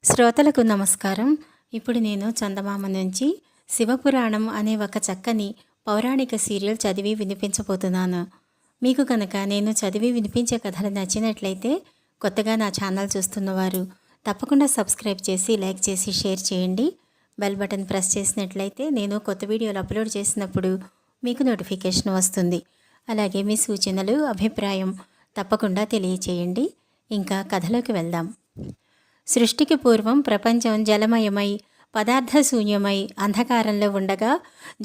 శ్రోతలకు నమస్కారం. ఇప్పుడు నేను చందమామ నుంచి శివపురాణం అనే ఒక చక్కని పౌరాణిక సీరియల్ చదివి వినిపించబోతున్నాను. మీకు కనుక నేను చదివి వినిపించే కథలు నచ్చినట్లయితే కొత్తగా నా ఛానల్ చూస్తున్నవారు తప్పకుండా సబ్స్క్రైబ్ చేసి, లైక్ చేసి, షేర్ చేయండి. బెల్ బటన్ ప్రెస్ చేసినట్లయితే నేను కొత్త వీడియోలు అప్లోడ్ చేసినప్పుడు మీకు నోటిఫికేషన్ వస్తుంది. అలాగే మీ సూచనలు, అభిప్రాయం తప్పకుండా తెలియచేయండి. ఇంకా కథలోకి వెళ్దాం. సృష్టికి పూర్వం ప్రపంచం జలమయమై పదార్థశూన్యమై అంధకారంలో ఉండగా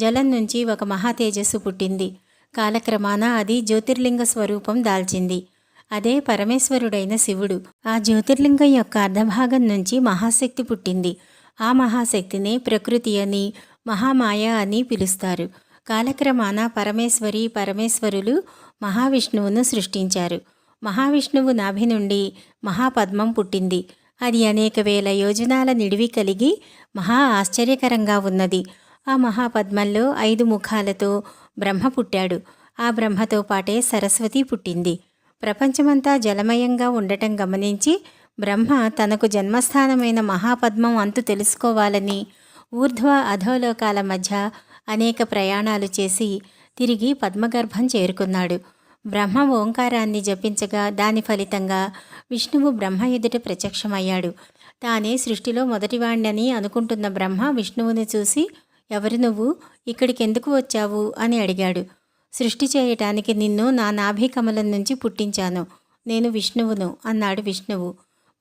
జలం నుంచి ఒక మహాతేజస్సు పుట్టింది. కాలక్రమాన అది జ్యోతిర్లింగ స్వరూపం దాల్చింది. అదే పరమేశ్వరుడైన శివుడు. ఆ జ్యోతిర్లింగం యొక్క అర్ధభాగం నుంచి మహాశక్తి పుట్టింది. ఆ మహాశక్తిని ప్రకృతి అని, మహామాయ అని పిలుస్తారు. కాలక్రమాన పరమేశ్వరులు మహావిష్ణువును సృష్టించారు. మహావిష్ణువు నాభి నుండి మహాపద్మం పుట్టింది. అది అనేక వేల యోజనాల నిడివి కలిగి మహా ఆశ్చర్యకరంగా ఉన్నది. ఆ మహాపద్మంలో 5 ముఖాలతో బ్రహ్మ పుట్టాడు. ఆ బ్రహ్మతో పాటే సరస్వతి పుట్టింది. ప్రపంచమంతా జలమయంగా ఉండటం గమనించి బ్రహ్మ తనకు జన్మస్థానమైన మహాపద్మం అంతు తెలుసుకోవాలని ఊర్ధ్వ అధోలోకాల మధ్య అనేక ప్రయాణాలు చేసి తిరిగి పద్మగర్భం చేరుకున్నాడు. బ్రహ్మ ఓంకారాన్ని జపించగా దాని ఫలితంగా విష్ణువు బ్రహ్మ ఎదుట ప్రత్యక్షమయ్యాడు. తానే సృష్టిలో మొదటివాణ్ణని అనుకుంటున్న బ్రహ్మ విష్ణువుని చూసి, ఎవరు నువ్వు, ఇక్కడికెందుకు వచ్చావు అని అడిగాడు. సృష్టి చేయటానికి నిన్ను నా నాభి కమలం నుంచి పుట్టించాను, నేను విష్ణువును అన్నాడు విష్ణువు.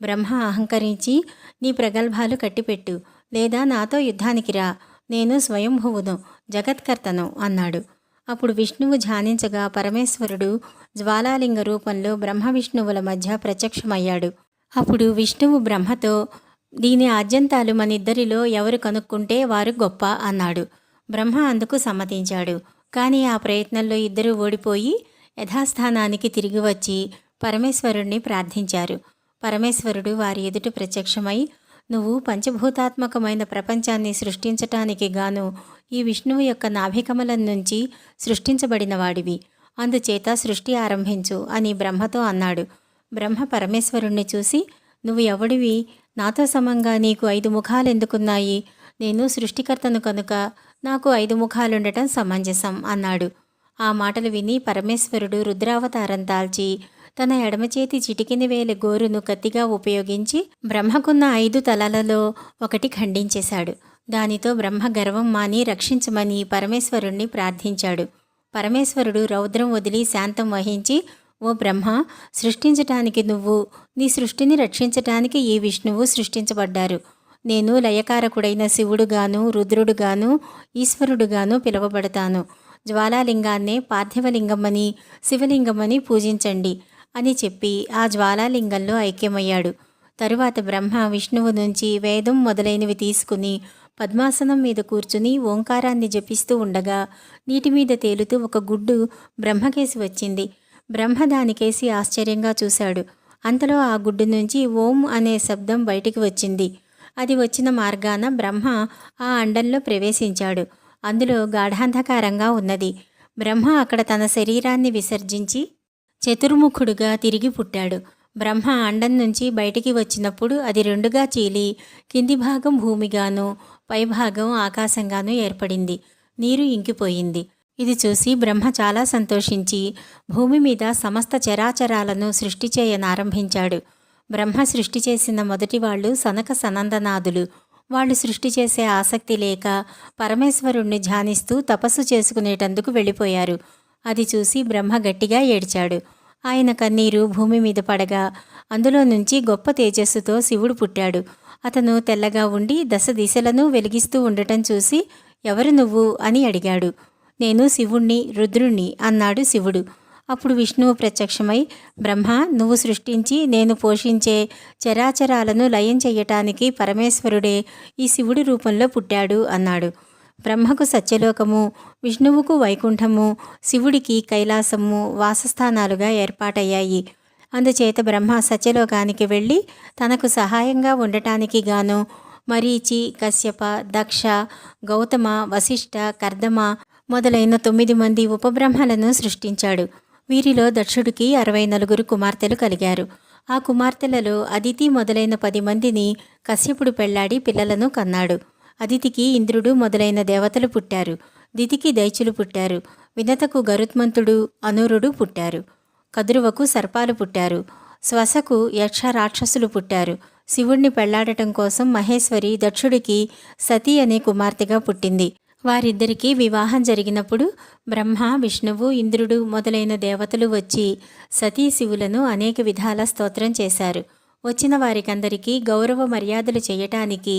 బ్రహ్మ అహంకరించి, నీ ప్రగల్భాలు కట్టిపెట్టు, లేదా నాతో యుద్ధానికి రా, నేను స్వయంభువును, జగత్కర్తను అన్నాడు. అప్పుడు విష్ణువు ధ్యానించగా పరమేశ్వరుడు జ్వాలాలింగ రూపంలో బ్రహ్మ విష్ణువుల మధ్య ప్రత్యక్షమయ్యాడు. అప్పుడు విష్ణువు బ్రహ్మతో, దీని ఆద్యంతాలు మనిద్దరిలో ఎవరు కనుక్కుంటే వారు గొప్ప అన్నాడు. బ్రహ్మ అందుకు సమ్మతించాడు. కానీ ఆ ప్రయత్నంలో ఇద్దరూ ఓడిపోయి యథాస్థానానికి తిరిగి వచ్చి పరమేశ్వరుణ్ణి ప్రార్థించారు. పరమేశ్వరుడు వారి ఎదుట ప్రత్యక్షమై, నువ్వు పంచభూతాత్మకమైన ప్రపంచాన్ని సృష్టించటానికి గాను ఈ విష్ణువు యొక్క నాభికమలం నుంచి సృష్టించబడిన వాడివి, అందుచేత సృష్టి ఆరంభించు అని బ్రహ్మతో అన్నాడు. బ్రహ్మ పరమేశ్వరుణ్ణి చూసి, నువ్వు ఎవడివి, నాతో సమంగా నీకు 5 ముఖాలెందుకున్నాయి, నేను సృష్టికర్తను కనుక నాకు 5 ముఖాలుండటం సమంజసం అన్నాడు. ఆ మాటలు విని పరమేశ్వరుడు రుద్రావతారం దాల్చి తన ఎడమచేతి చిటికిన వేలి గోరును కత్తిగా ఉపయోగించి బ్రహ్మకున్న 5 తలలలో ఒకటి ఖండించేశాడు. దానితో బ్రహ్మ గర్వం మాని రక్షించమని పరమేశ్వరుణ్ణి ప్రార్థించాడు. పరమేశ్వరుడు రౌద్రం వదిలి శాంతం వహించి, ఓ బ్రహ్మ, సృష్టించటానికి నువ్వు, నీ సృష్టిని రక్షించటానికి ఈ విష్ణువు సృష్టించబడ్డారు. నేను లయకారకుడైన శివుడుగాను, రుద్రుడుగాను, ఈశ్వరుడుగాను పిలువబడతాను. జ్వాలాలింగాన్నే పార్థివలింగమని, శివలింగమని పూజించండి అని చెప్పి ఆ జ్వాలాలింగంలో ఐక్యమయ్యాడు. తరువాత బ్రహ్మ విష్ణువు నుంచి వేదం మొదలైనవి తీసుకుని పద్మాసనం మీద కూర్చుని ఓంకారాన్ని జపిస్తూ ఉండగా నీటి మీద తేలుతూ ఒక గుడ్డు బ్రహ్మకేసి వచ్చింది. బ్రహ్మ దానికేసి ఆశ్చర్యంగా చూశాడు. అంతలో ఆ గుడ్డు నుంచి ఓం అనే శబ్దం బయటికి వచ్చింది. అది వచ్చిన మార్గాన బ్రహ్మ ఆ అండంలో ప్రవేశించాడు. అందులో గాఢాంధకారంగా ఉన్నది. బ్రహ్మ అక్కడ తన శరీరాన్ని విసర్జించి చతుర్ముఖుడుగా తిరిగి పుట్టాడు. బ్రహ్మ అండం నుంచి బయటికి వచ్చినప్పుడు అది 2గా చీలి కింది భాగం భూమిగాను, పైభాగం ఆకాశంగాను ఏర్పడింది. నీరు ఇంకిపోయింది. ఇది చూసి బ్రహ్మ చాలా సంతోషించి భూమి మీద సమస్త చరాచరాలను సృష్టి చేయనారంభించాడు. బ్రహ్మ సృష్టి చేసిన మొదటి వాళ్ళు సనక సనందనాదులు. వాళ్ళు సృష్టి చేసే ఆసక్తి లేక పరమేశ్వరుణ్ణి ధ్యానిస్తూ తపస్సు చేసుకునేటందుకు వెళ్ళిపోయారు. అది చూసి బ్రహ్మ గట్టిగా ఏడ్చాడు. ఆయన కన్నీరు భూమి మీద పడగా అందులో నుంచి గొప్ప తేజస్సుతో శివుడు పుట్టాడు. అతను తెల్లగా ఉండి 10 దిశలను వెలిగిస్తూ ఉండటం చూసి, ఎవరు నువ్వు అని అడిగాడు. నేను శివుణ్ణి, రుద్రుణ్ణి అన్నాడు శివుడు. అప్పుడు విష్ణువు ప్రత్యక్షమై, బ్రహ్మ, నువ్వు సృష్టించి నేను పోషించే చరాచరాలను లయం చెయ్యటానికి పరమేశ్వరుడే ఈ శివుడి రూపంలో పుట్టాడు అన్నాడు. బ్రహ్మకు సత్యలోకము, విష్ణువుకు వైకుంఠము, శివుడికి కైలాసము వాసస్థానాలుగా ఏర్పాటయ్యాయి. అందుచేత బ్రహ్మ సత్యలోకానికి వెళ్ళి తనకు సహాయంగా ఉండటానికి గాను మరీచి, కశ్యప, దక్ష, గౌతమ, వశిష్ఠ, కర్దమ మొదలైన 9 మంది ఉపబ్రహ్మలను సృష్టించాడు. వీరిలో దక్షుడికి 64 కుమార్తెలు కలిగారు. ఆ కుమార్తెలలో అదితి మొదలైన 10 మందిని కశ్యపుడు పెళ్లాడి పిల్లలను కన్నాడు. అదితికి ఇంద్రుడు మొదలైన దేవతలు పుట్టారు. దితికి దైత్యులు పుట్టారు. వినతకు గరుత్మంతుడు, అనూరుడు పుట్టారు. కదురువకు సర్పాలు పుట్టారు. శ్వసకు యక్ష రాక్షసులు పుట్టారు. శివుణ్ణి పెళ్లాడటం కోసం మహేశ్వరి దక్షుడికి సతీ అనే కుమార్తెగా పుట్టింది. వారిద్దరికీ వివాహం జరిగినప్పుడు బ్రహ్మ, విష్ణువు, ఇంద్రుడు మొదలైన దేవతలు వచ్చి సతీ శివులను అనేక విధాల స్తోత్రం చేశారు. వచ్చిన వారికందరికీ గౌరవ మర్యాదలు చేయటానికి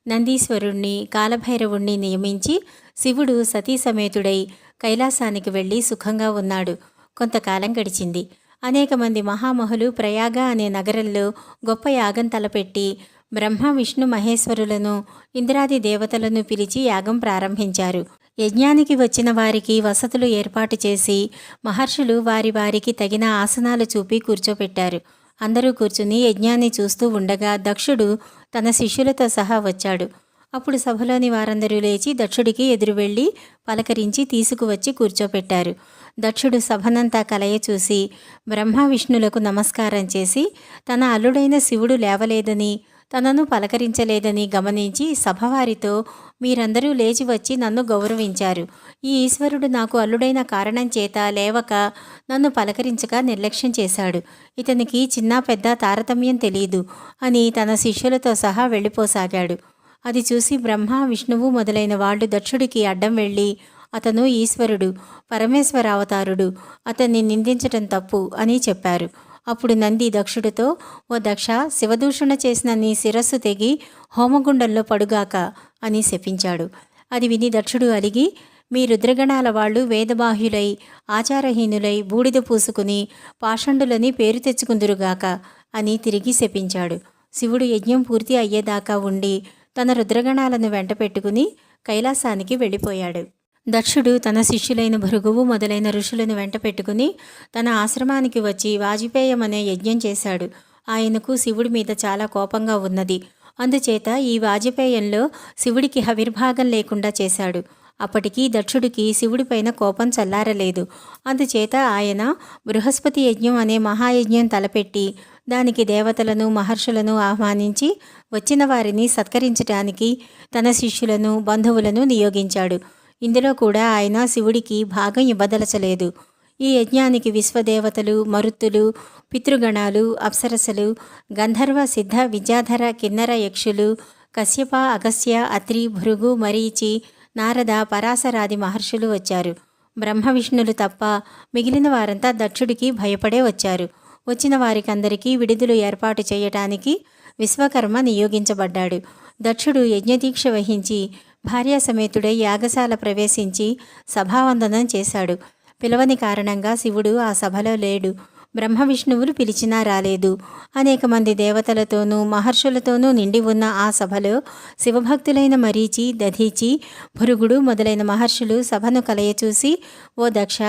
నందీశ్వరుణ్ణి, కాలభైరవుణ్ణి నియమించి శివుడు సతీ సమేతుడై కైలాసానికి వెళ్ళి సుఖంగా ఉన్నాడు. కొంతకాలం గడిచింది. అనేక మంది మహామహులు ప్రయాగ అనే నగరంలో గొప్ప యాగం తలపెట్టి బ్రహ్మ, విష్ణు, మహేశ్వరులను, ఇంద్రాది దేవతలను పిలిచి యాగం ప్రారంభించారు. యజ్ఞానికి వచ్చిన వారికి వసతులు ఏర్పాటు చేసి మహర్షులు వారి వారికి తగిన ఆసనాలు చూపి కూర్చోపెట్టారు. అందరూ కూర్చుని యజ్ఞాన్ని చూస్తూ ఉండగా దక్షుడు తన శిష్యులతో సహా వచ్చాడు. అప్పుడు సభలోని వారందరూ లేచి దక్షుడికి ఎదురు వెళ్ళి పలకరించి తీసుకువచ్చి కూర్చోపెట్టారు. దక్షుడు సభనంతా కలయ చూసి బ్రహ్మ, విష్ణులకు నమస్కారం చేసి తన అల్లుడైన శివుడు లేవలేదని, తనను పలకరించలేదని గమనించి సభవారితో, మీరందరూ లేచి వచ్చి నన్ను గౌరవించారు. ఈ ఈశ్వరుడు నాకు అల్లుడైన కారణం చేత లేవక నన్ను పలకరించక నిర్లక్ష్యం చేశాడు. ఇతనికి చిన్న పెద్ద తారతమ్యం తెలియదు అని తన శిష్యులతో సహా వెళ్ళిపోసాగాడు. అది చూసి బ్రహ్మ, విష్ణువు మొదలైన వాళ్ళు దక్షుడికి అడ్డం వెళ్ళి, అతను ఈశ్వరుడు, పరమేశ్వర అవతారుడు, అతన్ని నిందించటం తప్పు అని చెప్పారు. అప్పుడు నంది దక్షుడితో, ఓ దక్ష, శివదూషణ చేసిన నీ శిరస్సు తెగి హోమగుండంలో పడుగాక అని శపించాడు. అది విని దక్షుడు అలిగి, మీ రుద్రగణాల వాళ్ళు వేదబాహ్యులై, ఆచారహీనులై, బూడిద పూసుకుని పాషండులని పేరు తెచ్చుకుందురుగాక అని తిరిగి శపించాడు. శివుడు యజ్ఞం పూర్తి అయ్యేదాకా ఉండి తన రుద్రగణాలను వెంట పెట్టుకుని కైలాసానికి వెళ్ళిపోయాడు. దక్షుడు తన శిష్యులైన భృగువు మొదలైన ఋషులను వెంట పెట్టుకుని తన ఆశ్రమానికి వచ్చి వాజపేయం అనే యజ్ఞం చేశాడు. ఆయనకు శివుడి మీద చాలా కోపంగా ఉన్నది. అందుచేత ఈ వాజపేయంలో శివుడికి హవిర్భాగం లేకుండా చేశాడు. అప్పటికీ దక్షుడికి శివుడిపైన కోపం చల్లారలేదు. అందుచేత ఆయన బృహస్పతి యజ్ఞం అనే మహాయజ్ఞం తలపెట్టి దానికి దేవతలను, మహర్షులను ఆహ్వానించి వచ్చిన వారిని సత్కరించటానికి తన శిష్యులను, బంధువులను నియోగించాడు. ఇందులో కూడా ఆయన శివుడికి భాగం ఇవ్వదలచలేదు. ఈ యజ్ఞానికి విశ్వదేవతలు, మరుత్తులు, పితృగణాలు, అప్సరసలు, గంధర్వ, సిద్ధ, విద్యాధర, కిన్నర, యక్షులు, కశ్యప, అగస్య, అత్రి, భృగు, మరీచి, నారద, పరాశరాది మహర్షులు వచ్చారు. బ్రహ్మ, విష్ణులు తప్ప మిగిలిన వారంతా దక్షుడికి భయపడే వచ్చారు. వచ్చిన వారికందరికీ విడుదలు ఏర్పాటు చేయటానికి విశ్వకర్మ నియోగించబడ్డాడు. దక్షుడు యజ్ఞదీక్ష వహించి భార్యా సమేతుడై యాగశాల ప్రవేశించి సభావందనం చేశాడు. పిలవని కారణంగా శివుడు ఆ సభలో లేడు. బ్రహ్మ, విష్ణువులు పిలిచినా రాలేదు. అనేక మంది దేవతలతోనూ మహర్షులతోనూ నిండి ఉన్న ఆ సభలో శివభక్తులైన మరీచి, దధీచి, భృగుడు మొదలైన మహర్షులు సభను కలయచూసి, ఓ దక్ష,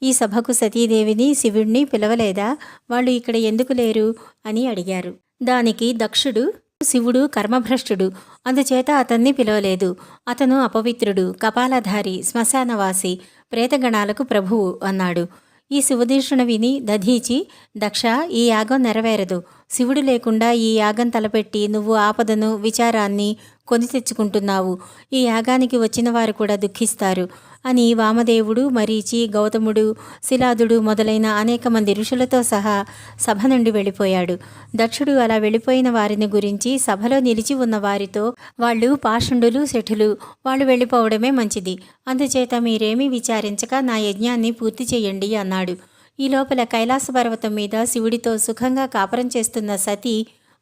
ఈ సభకు సతీదేవిని, శివుణ్ణి పిలవలేదా? వాళ్ళు ఇక్కడ ఎందుకు లేరు అని అడిగారు. దానికి దక్షుడు, శివుడు కర్మభ్రష్టుడు, అందుచేత అతన్ని పిలవలేదు. అతను అపవిత్రుడు, కపాలధారి, శ్మశానవాసి, ప్రేతగణాలకు ప్రభువు అన్నాడు. ఈ శివదీక్షణ విని దధీచి, దక్ష, ఈ యాగం నెరవేరదు. శివుడు లేకుండా ఈ యాగం తలపెట్టి నువ్వు ఆపదను, విచారాన్ని కొని తెచ్చుకుంటున్నావు. ఈ యాగానికి వచ్చిన వారు కూడా దుఃఖిస్తారు అని వామదేవుడు, మరీచి, గౌతముడు, శిలాదుడు మొదలైన అనేక మంది ఋషులతో సహా సభ నుండి వెళ్ళిపోయాడు. దక్షుడు అలా వెళ్ళిపోయిన వారిని గురించి సభలో నిలిచి ఉన్న వారితో, వాళ్ళు పాషండులు, శఠులు, వాళ్ళు వెళ్ళిపోవడమే మంచిది. అందుచేత మీరేమీ విచారించక నా యజ్ఞాన్ని పూర్తి చేయండి అన్నాడు. ఈ లోపల కైలాస పర్వతం మీద శివుడితో సుఖంగా కాపురం చేస్తున్న సతీ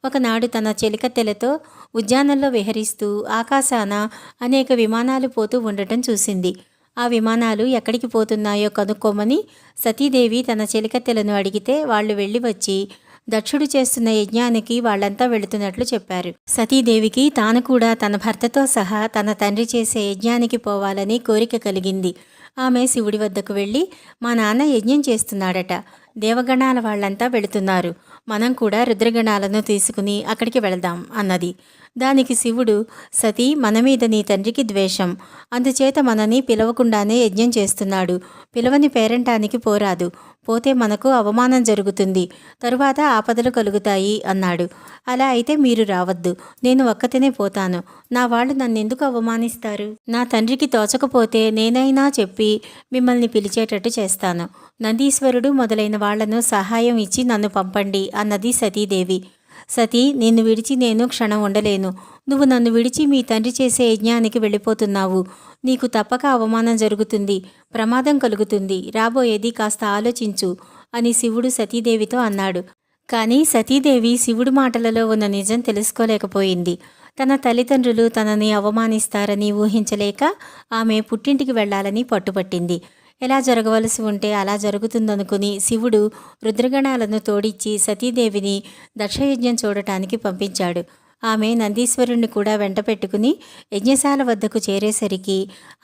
ఒకనాడు తన చెలికత్తెలతో ఉద్యానంలో విహరిస్తూ ఆకాశాన అనేక విమానాలు పోతూ ఉండటం చూసింది. ఆ విమానాలు ఎక్కడికి పోతున్నాయో కనుక్కోమని సతీదేవి తన చెలికత్తెలను అడిగితే వాళ్ళు వెళ్ళి వచ్చి దక్షుడు చేస్తున్న యజ్ఞానికి వాళ్ళంతా వెళుతున్నట్లు చెప్పారు. సతీదేవికి తాను కూడా తన భర్తతో సహా తన తండ్రి చేసే యజ్ఞానికి పోవాలని కోరిక కలిగింది. ఆమె శివుడి వద్దకు వెళ్ళి, మా నాన్న యజ్ఞం చేస్తున్నాడట, దేవగణాల వాళ్ళంతా వెళుతున్నారు, మనం కూడా రుద్రగణాలను తీసుకుని అక్కడికి వెళదాం అన్నది. దానికి శివుడు, సతీ, మన మీద నీ తండ్రికి ద్వేషం, అందుచేత మనని పిలవకుండానే యజ్ఞం చేస్తున్నాడు. పిలవని పేరంటానికి పోరాదు, పోతే మనకు అవమానం జరుగుతుంది, తరువాత ఆపదలు కలుగుతాయి అన్నాడు. అలా అయితే మీరు రావద్దు, నేను ఒక్కతినే పోతాను. నా వాళ్ళు నన్నెందుకు అవమానిస్తారు? నా తండ్రికి తోచకపోతే నేనైనా చెప్పి మిమ్మల్ని పిలిచేటట్టు చేస్తాను. నందీశ్వరుడు మొదలైన వాళ్లను సహాయం ఇచ్చి నన్ను పంపండి అన్నది సతీదేవి. సతీ, నిన్ను విడిచి నేను క్షణం ఉండలేను. నువ్వు నన్ను విడిచి మీ తండ్రి చేసే యజ్ఞానికి వెళ్ళిపోతున్నావు. నీకు తప్పక అవమానం జరుగుతుంది, ప్రమాదం కలుగుతుంది. రాబోయేది కాస్త ఆలోచించు అని శివుడు సతీదేవితో అన్నాడు. కానీ సతీదేవి శివుడి మాటలలో ఉన్న నిజం తెలుసుకోలేకపోయింది. తన తల్లిదండ్రులు తనని అవమానిస్తారని ఊహించలేక ఆమె పుట్టింటికి వెళ్లాలని పట్టుపట్టింది. ఎలా జరగవలసి ఉంటే అలా జరుగుతుందనుకుని శివుడు రుద్రగణాలను తోడిచ్చి సతీదేవిని దక్షయజ్ఞం చూడటానికి పంపించాడు. ఆమె నందీశ్వరుణ్ణి కూడా వెంట పెట్టుకుని యజ్ఞశాల వద్దకు చేరేసరికి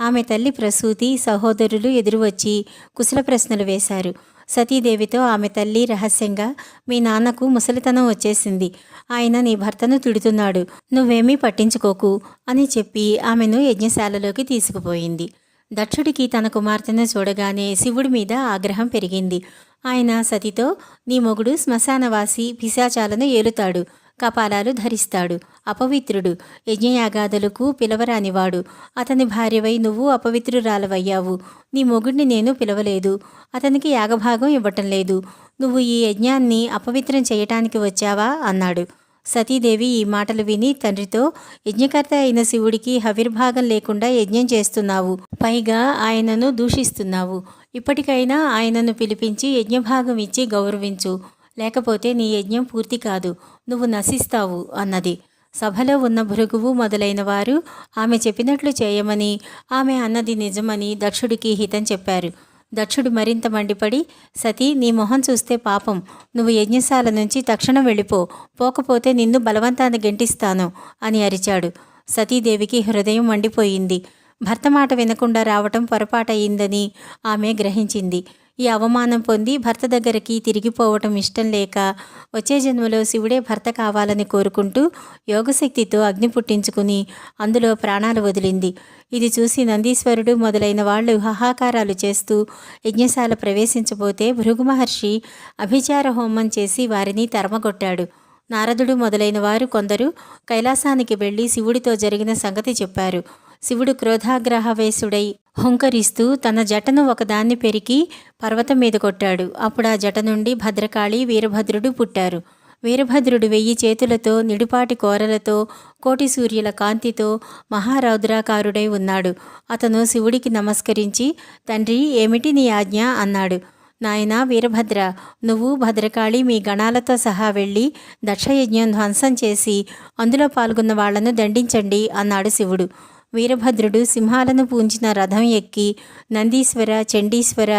ఆమె తల్లి ప్రసూతి, సహోదరులు ఎదురువచ్చి కుశల ప్రశ్నలు వేశారు. సతీదేవితో ఆమె తల్లి రహస్యంగా, మీ నాన్నకు ముసలితనం వచ్చేసింది, ఆయన నీ భర్తను తిడుతున్నాడు, నువ్వేమీ పట్టించుకోకు అని చెప్పి ఆమెను యజ్ఞశాలలోకి తీసుకుపోయింది. దక్షుడికి తన కుమార్తెను చూడగానే శివుడి మీద ఆగ్రహం పెరిగింది. ఆయన సతితో, నీ మొగుడు శ్మశానవాసి, పిశాచాలను ఏలుతాడు, కపాలాలు ధరిస్తాడు, అపవిత్రుడు, యజ్ఞయాగాదులకు పిలవరానివాడు. అతని భార్యవై నువ్వు అపవిత్రురాలవయ్యావు. నీ మొగుడిని నేను పిలవలేదు, అతనికి యాగభాగం ఇవ్వటం లేదు. నువ్వు ఈ యజ్ఞాన్ని అపవిత్రం చేయటానికి వచ్చావా అన్నాడు. సతీదేవి ఈ మాటలు విని తండ్రితో, యజ్ఞకర్త అయిన శివుడికి హవిర్భాగం లేకుండా యజ్ఞం చేస్తున్నావు, పైగా ఆయనను దూషిస్తున్నావు. ఇప్పటికైనా ఆయనను పిలిపించి యజ్ఞభాగం ఇచ్చి గౌరవించు, లేకపోతే నీ యజ్ఞం పూర్తి కాదు, నువ్వు నశిస్తావు అన్నది. సభలో ఉన్న భృగువు మొదలైన వారు ఆమె చెప్పినట్లు చేయమని, ఆమె అన్నది నిజమని దక్షుడికి హితం చెప్పారు. దక్షుడు మరింత మండిపడి, సతీ, నీ మొహం చూస్తే పాపం, నువ్వు యజ్ఞశాల నుంచి తక్షణం వెళ్ళిపో, పోకపోతే నిన్ను బలవంతాన గెంటిస్తాను అని అరిచాడు. సతీదేవికి హృదయం మండిపోయింది. భర్త మాట వినకుండా రావటం పొరపాటయిందని ఆమె గ్రహించింది. ఈ అవమానం పొంది భర్త దగ్గరికి తిరిగిపోవటం ఇష్టం లేక వచ్చే జన్మలో శివుడే భర్త కావాలని కోరుకుంటూ యోగశక్తితో అగ్ని పుట్టించుకుని అందులో ప్రాణాలు వదిలింది. ఇది చూసి నందీశ్వరుడు మొదలైన వాళ్ళు హాహాకారాలు చేస్తూ యజ్ఞశాల ప్రవేశించబోతే భృగు మహర్షి అభిచార హోమం చేసి వారిని తరమగొట్టాడు. నారదుడు మొదలైన వారు కొందరు కైలాసానికి వెళ్లి శివుడితో జరిగిన సంగతి చెప్పారు. శివుడు క్రోధాగ్రహవేశుడై హుంకరిస్తూ తన జటను ఒకదాన్ని పెరికి పర్వతం మీద కొట్టాడు. అప్పుడు ఆ జట నుండి భద్రకాళి, వీరభద్రుడు పుట్టారు. వీరభద్రుడు 1000 చేతులతో, నిడుపాటి కోరలతో, కోటి సూర్యుల కాంతితో మహారౌద్రాకారుడై ఉన్నాడు. అతను శివుడికి నమస్కరించి, తండ్రి, ఏమిటి నీ ఆజ్ఞ అన్నాడు. నాయనా వీరభద్ర, నువ్వు భద్రకాళి మీ గణాలతో సహా వెళ్ళి దక్షయజ్ఞం ధ్వంసం చేసి అందులో పాల్గొన్న వాళ్లను దండించండి అన్నాడు శివుడు. వీరభద్రుడు సింహాలను పూంచిన రథం ఎక్కి నందీశ్వర, చండీశ్వర,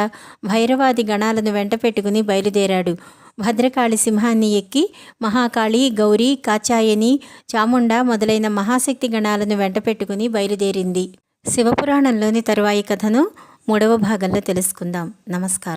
భైరవాది గణాలను వెంట పెట్టుకుని బయలుదేరాడు. భద్రకాళి సింహాన్ని ఎక్కి మహాకాళి, గౌరీ, కాచాయని, చాముండ మొదలైన మహాశక్తి గణాలను వెంట పెట్టుకుని బయలుదేరింది. శివపురాణంలోని తరువాయి కథను 3వ భాగంలో తెలుసుకుందాం. నమస్కారం.